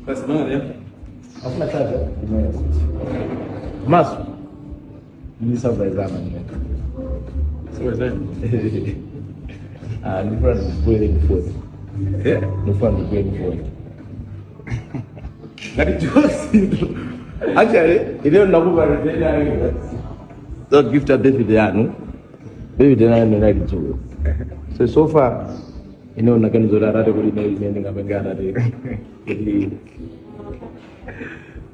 That's not it. Hakuna chaja. Masu. Ni surprise sana ni. Surprise. Ni friend kweli before. Yeah. Ni friend kweli before. Ngati Josi. Actually, ile nakupa tena don't gift a David yanu. David yanu na kitu. So far nakanizola rate kuli na ile ngapengana rate.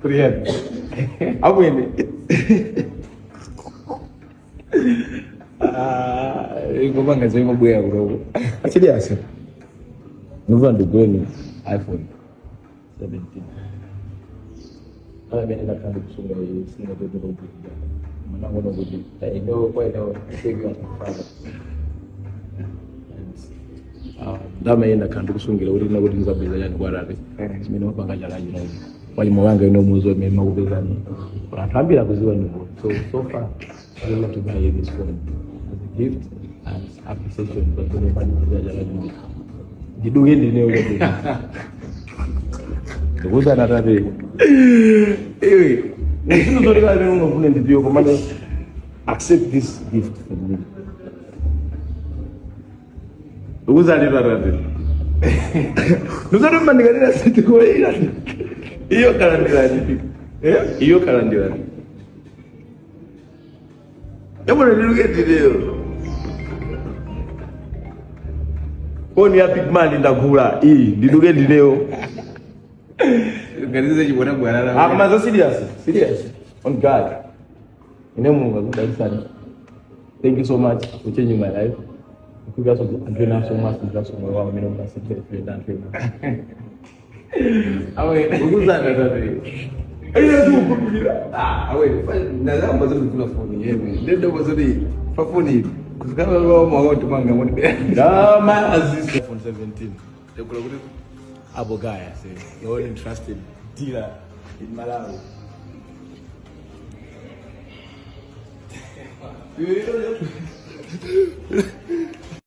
Kuriyan. Awene. Ngoma ngaze ngobuya bro. Serious. Novanda kwenu iPhone 17. Mimi nenda kando kusunga hii sina tatizo kupiga. Maana ngono kuji. Ndio kwa leo sivyo kufanya. Dama yenda kando kusungira uri na kuti nzabeza yani kwa rate. Mimi mapanga jala jino. Walimu wanga ino muzo mimi makubezani. Unatambira kuziwa ndivyo. So far I want to buy this phone as a gift and appreciation for the money jala jino. Ndiduke ndine uko. Kuza na rate. Ndio ndio ndio ndio ndio ndio kwa maana accept this gift from me. Kuza ndio rate. Ndio mandigalira siti kwa ila. Iyo kalandirani. Iyo kalandirani. Yabona Ndiduke ndileo. Oni ya big man ndakula. Ndiduke ndileo. Ngalize chibona Bwana. Kama za serious. On God. Mungu sana. Thank you so much for changing my life. You guys are so much just so well. Mimi naomba sikile friend Awe kuza na rate. Ayo tu kupiga. Awe na ambazo kuna phone yeye. Ndio bazodi fa phone hivi. Kusikana leo mwa tumanga mwoni. Kama azizi iPhone 17. Ndio kula kuti Appleguy say the only trusted dealer in Malawi.